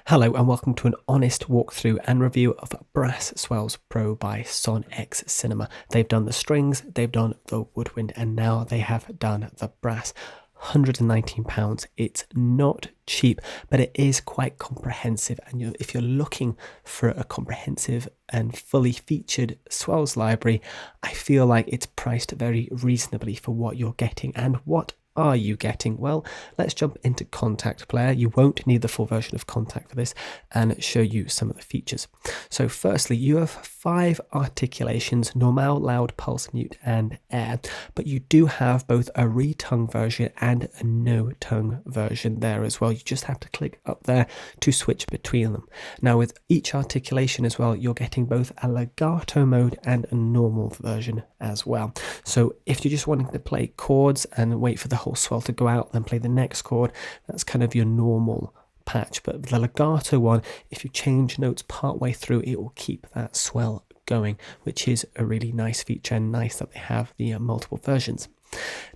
Hello and welcome to an honest walkthrough and review of Brass Swells Pro by Son X Cinema. They've done the strings, they've done the woodwind, and now they have done the brass. £119. It's not cheap, but it is quite comprehensive. And if you're looking for a comprehensive and fully featured Swells library, I feel like it's priced very reasonably for what you're getting. And what are you getting? Well, let's jump into Contact Player. You won't need the full version of Contact for this, and show you some of the features. So firstly, you have 5 articulations: Normale, loud, pulse, mute, and air. But you do have both a retongue version and a no tongue version there as well. You just have to click up there to switch between them. Now with each articulation as well, you're getting both a legato mode and a normal version as well. So if you're just wanting to play chords and wait for the whole swell to go out, then play the next chord, that's kind of your normal patch. But the legato one, if you change notes part way through, it will keep that swell going, which is a really nice feature, and nice that they have the multiple versions.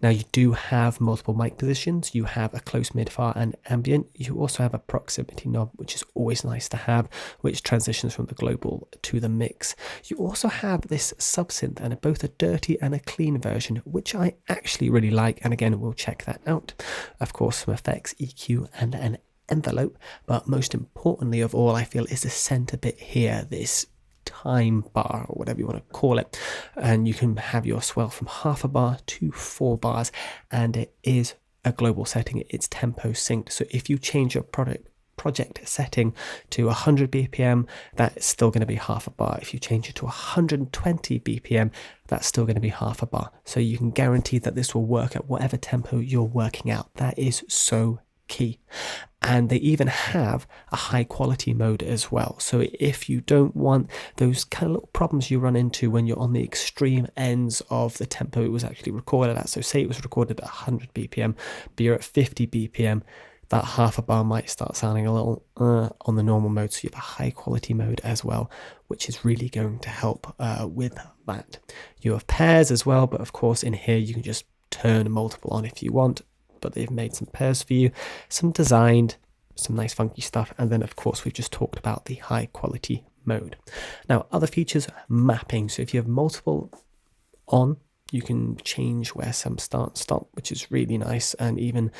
Now you do have multiple mic positions. You have a close, mid, far, and ambient. You also have a proximity knob, which is always nice to have, which transitions from the global to the mix. You also have this subsynth, and both a dirty and a clean version, which I actually really like, and again we'll check that out. Of course, some effects, EQ, and an envelope, but most importantly of all, I feel, is the center bit here, this time bar or whatever you want to call it, and you can have your swell from half a bar to 4 bars, and it is a global setting. It's tempo synced, so if you change your project setting to 100 BPM, that's still going to be half a bar. If you change it to 120 BPM, that's still going to be half a bar. So you can guarantee that this will work at whatever tempo you're working out. That is so key. And they even have a high quality mode as well. So if you don't want those kind of little problems you run into when you're on the extreme ends of the tempo it was actually recorded at, so say it was recorded at 100 BPM, but you're at 50 BPM, that half a bar might start sounding a little on the normal mode. So you have a high quality mode as well, which is really going to help with that. You have pairs as well, but of course in here you can just turn multiple on if you want, but they've made some pairs for you, some designed, some nice funky stuff, and then of course we've just talked about the high quality mode. Now other features, mapping. So if you have multiple on, you can change where some start stop, which is really nice, and even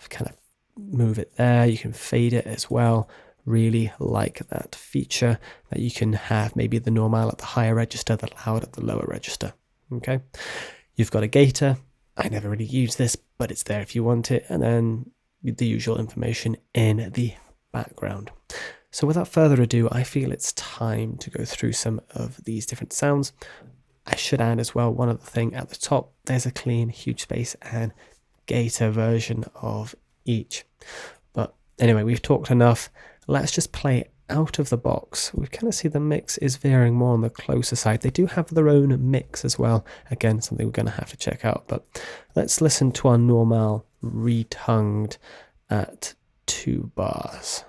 kind of move it there. You can fade it as well. Really like that feature, that you can have maybe the Normale at the higher register, the loud at the lower register. Okay, you've got a gator. I never really use this, but it's there if you want it, and then the usual information in the background. So without further ado, I feel it's time to go through some of these different sounds. I should add as well one other thing at the top. There's a clean, huge space, and gator version of each. But anyway, we've talked enough. Let's just play out of the box. We kind of see the mix is veering more on the closer side. They do have their own mix as well. Again, something we're going to have to check out. But let's listen to our Normale retongued at 2 bars.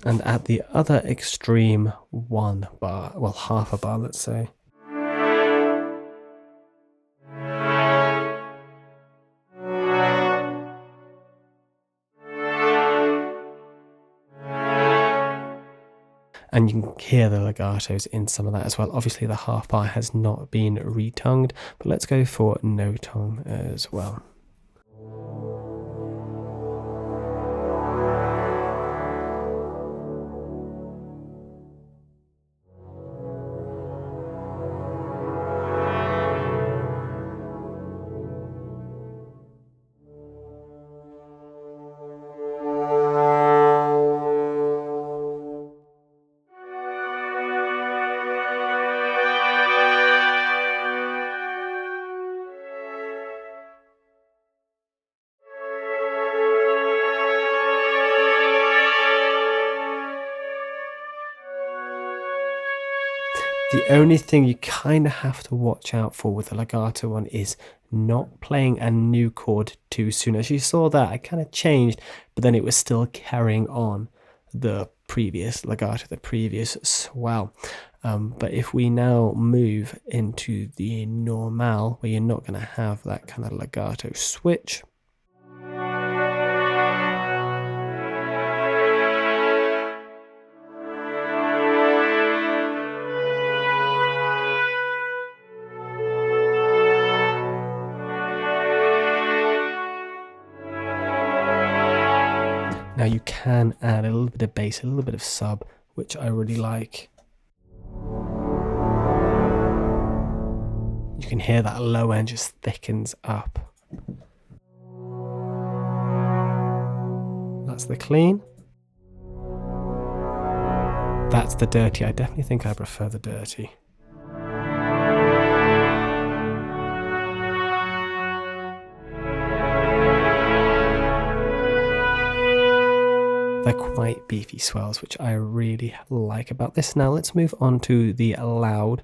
And at the other extreme, 1 bar, well, half a bar, let's say. And you can hear the legatos in some of that as well. Obviously the half bar has not been retongued, but let's go for no tongue as well. The only thing you kind of have to watch out for with the legato one is not playing a new chord too soon. As you saw that, I kind of changed, but then it was still carrying on the previous legato, the previous swell. But if we now move into the normale, where you're not going to have that kind of legato switch, now you can add a little bit of bass, a little bit of sub, which I really like. You can hear that low end just thickens up. That's the clean. That's the dirty. I definitely think I prefer the dirty. They're quite beefy swells, which I really like about this. Now let's move on to the loud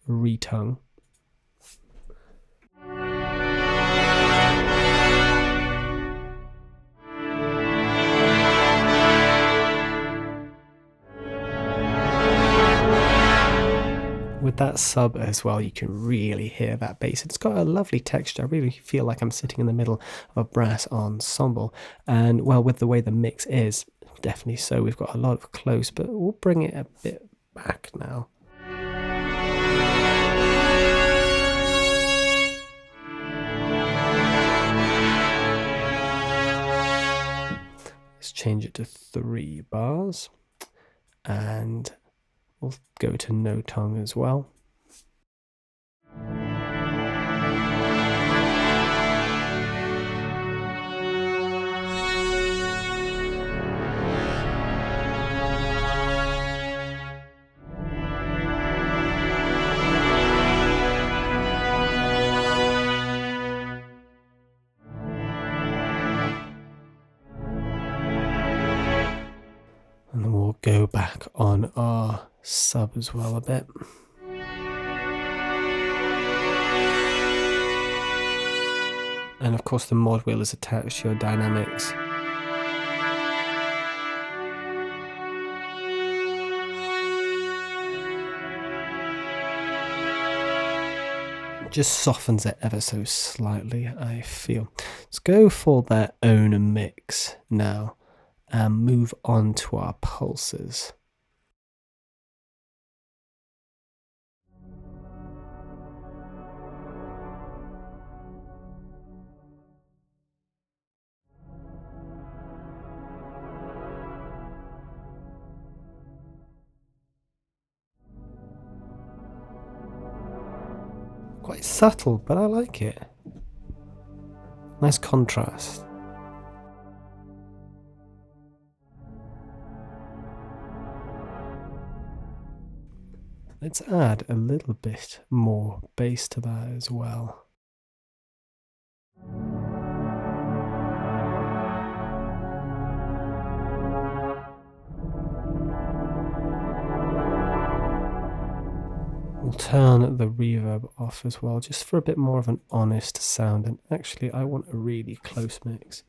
retongue. With that sub as well, you can really hear that bass. It's got a lovely texture. I really feel like I'm sitting in the middle of a brass ensemble. And well, with the way the mix is, definitely so. We've got a lot of close, but we'll bring it a bit back now. Let's change it to 3 bars, and we'll go to no tongue as well. And then we'll go back on our sub as well a bit. And of course the mod wheel is attached to your dynamics. Just softens it ever so slightly, I feel. Let's go for their own mix now and move on to our pulses. Quite subtle, but I like it. Nice contrast. Let's add a little bit more bass to that as well. We'll turn the reverb off as well, just for a bit more of an honest sound. And actually, I want a really close mix.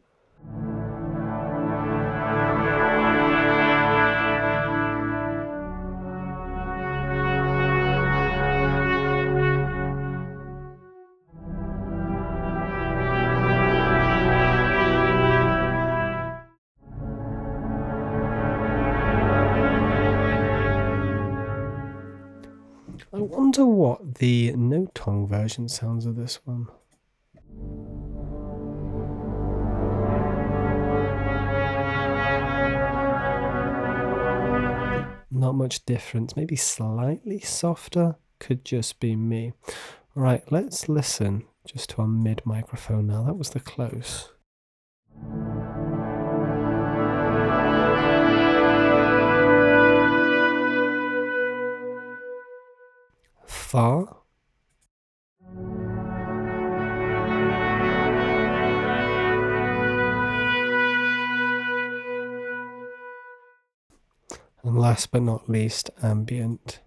I wonder what the no tongue version sounds of this one. Not much difference, maybe slightly softer, could just be me. Right, let's listen just to our mid microphone now. That was the close. Far. And last but not least, ambient.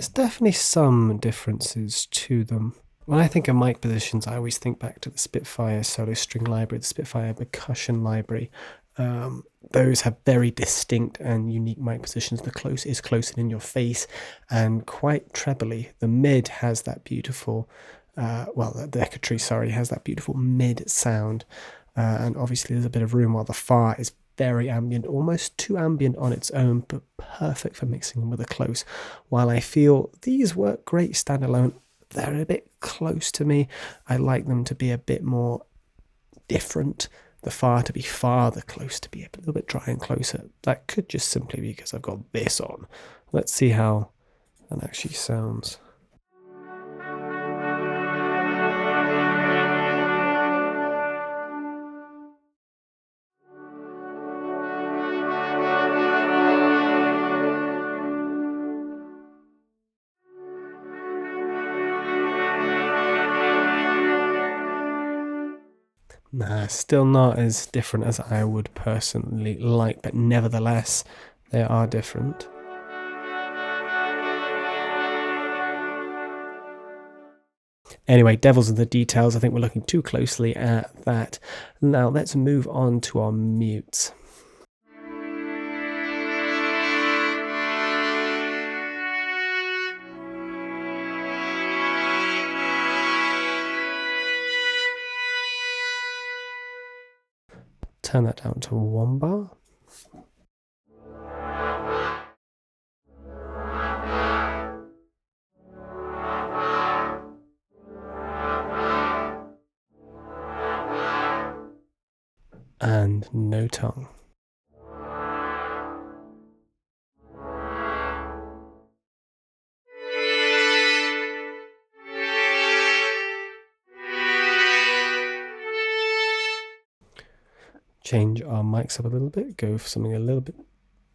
There's definitely some differences to them. When I think of mic positions, I always think back to the Spitfire solo string library, the Spitfire percussion library. Those have very distinct and unique mic positions. The close is closer in your face and quite trebly. The mid has that beautiful, the legato, has that beautiful mid sound. And obviously there's a bit of room, while the far is very ambient, almost too ambient on its own, but perfect for mixing them with a close. While I feel these work great standalone, they're a bit close to me. I like them to be a bit more different. The far to be far, the close to be a little bit dry and closer. That could just simply be because I've got this on. Let's see how that actually sounds. Nah, still not as different as I would personally like, but nevertheless, they are different. Anyway, devil's in the details. I think we're looking too closely at that. Now let's move on to our mutes. Turn that down to 1 bar. And no tongue. Change our mics up a little bit, go for something a little bit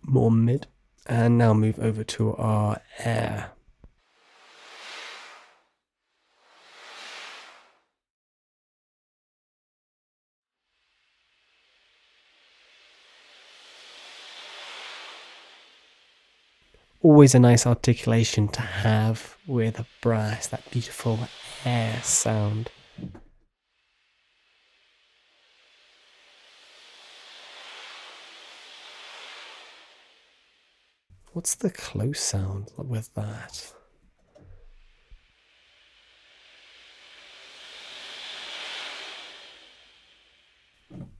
more mid, and now move over to our air. Always a nice articulation to have with a brass, that beautiful air sound. What's the close sound with that?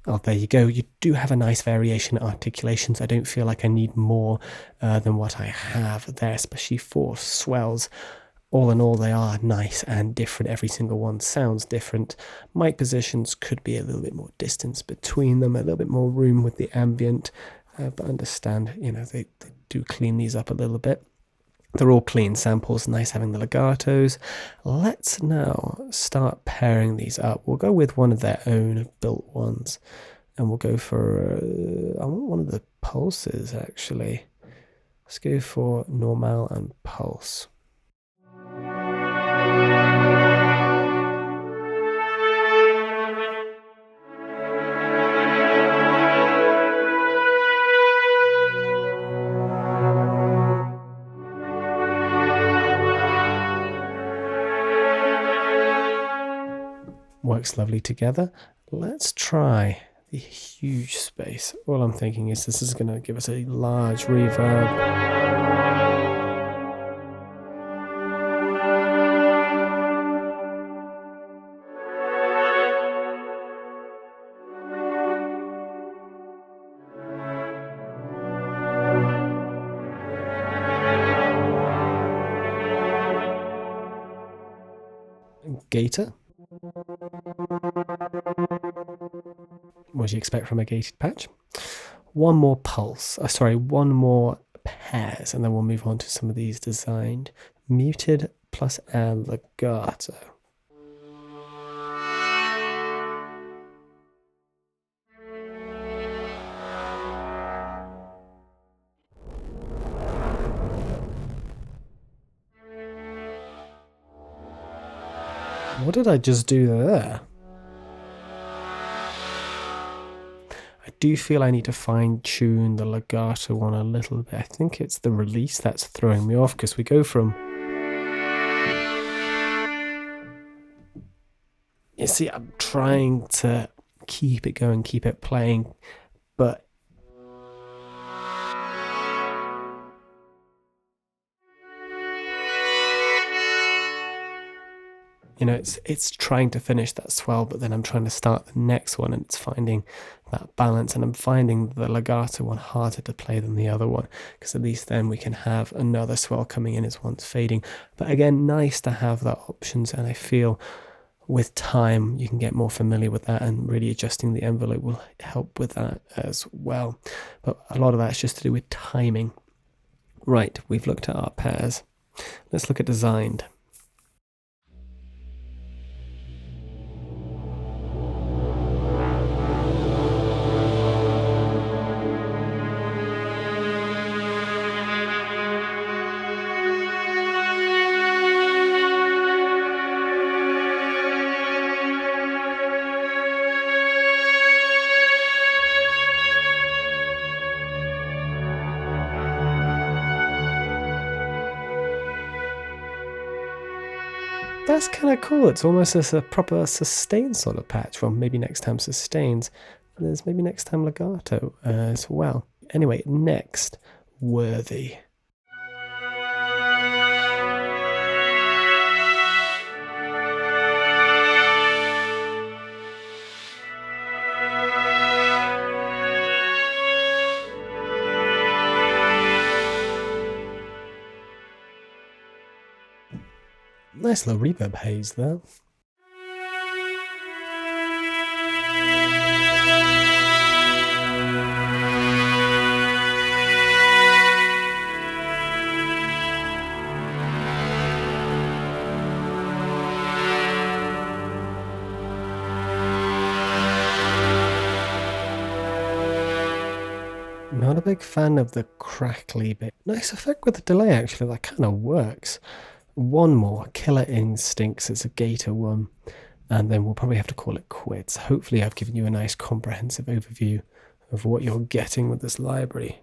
Oh, there you go. You do have a nice variation in articulations. I don't feel like I need more than what I have there, especially for swells. All in all, they are nice and different. Every single one sounds different. Mic positions could be a little bit more distance between them, a little bit more room with the ambient, but understand, they do clean these up a little bit. They're all clean samples, nice having the legatos. Let's now start pairing these up. We'll go with one of their own built ones, and we'll go for, I want one of the pulses actually. Let's go for Normale and Pulse. Works lovely together. Let's try the huge space. All I'm thinking is this is going to give us a large reverb. Gator. What do you expect from a gated patch? One more pulse, one more pairs, and then we'll move on to some of these designed. Muted plus air legato. What did I just do there? I do feel I need to fine tune the legato one a little bit. I think it's the release that's throwing me off, because we go from You see, I'm trying to keep it going, keep it playing, but you know, it's trying to finish that swell, but then I'm trying to start the next one, and it's finding that balance. And I'm finding the legato one harder to play than the other one, because at least then we can have another swell coming in as one's fading. But again, nice to have that options, and I feel with time you can get more familiar with that, and really adjusting the envelope will help with that as well. But a lot of that's just to do with timing. Right, we've looked at our pairs. Let's look at designed. That's kind of cool. It's almost as a proper sustain sort of patch. Well, maybe next time sustains. There's maybe next time legato as well. Anyway, next, worthy. Nice little reverb haze there. Not a big fan of the crackly bit. Nice effect with the delay, actually. That kind of works. One more, Killer Instincts. It's a gator one, and then we'll probably have to call it quits. Hopefully I've given you a nice comprehensive overview of what you're getting with this library.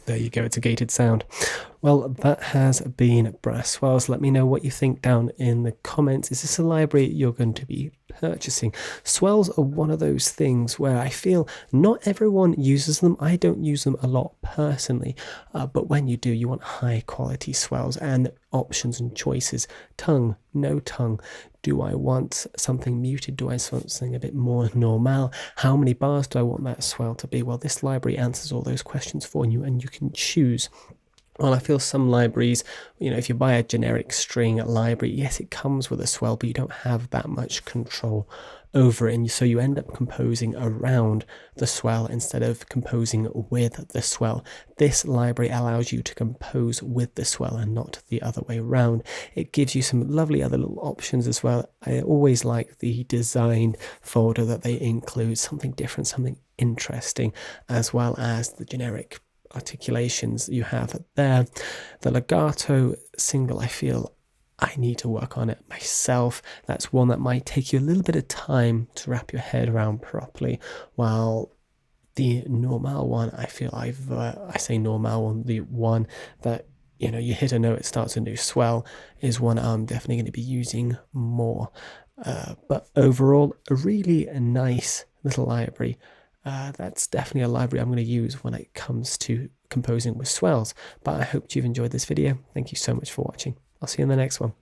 There you go, it's a gated sound. Well, that has been Brass Swells. Let me know what you think down in the comments. Is this a library you're going to be purchasing? Swells are one of those things where I feel not everyone uses them. I don't use them a lot personally, but when you do, you want high quality swells and options and choices. Tongue, no tongue. Do I want something muted? Do I want something a bit more normal? How many bars do I want that swell to be? Well, this library answers all those questions for you, and you can choose. Well, I feel some libraries, you know, if you buy a generic string library, yes, it comes with a swell, but you don't have that much control over it. And so you end up composing around the swell instead of composing with the swell. This library allows you to compose with the swell and not the other way around. It gives you some lovely other little options as well. I always like the design folder that they include, something different, something interesting, as well as the generic articulations you have there. The legato single, I feel I need to work on it myself. That's one that might take you a little bit of time to wrap your head around properly, while the Normale one, I feel I say Normale one, the one that, you know, you hit a note, it starts a new swell, is one I'm definitely going to be using more. But overall, a really nice little library. That's definitely a library I'm going to use when it comes to composing with swells. But I hope you've enjoyed this video. Thank you so much for watching. I'll see you in the next one.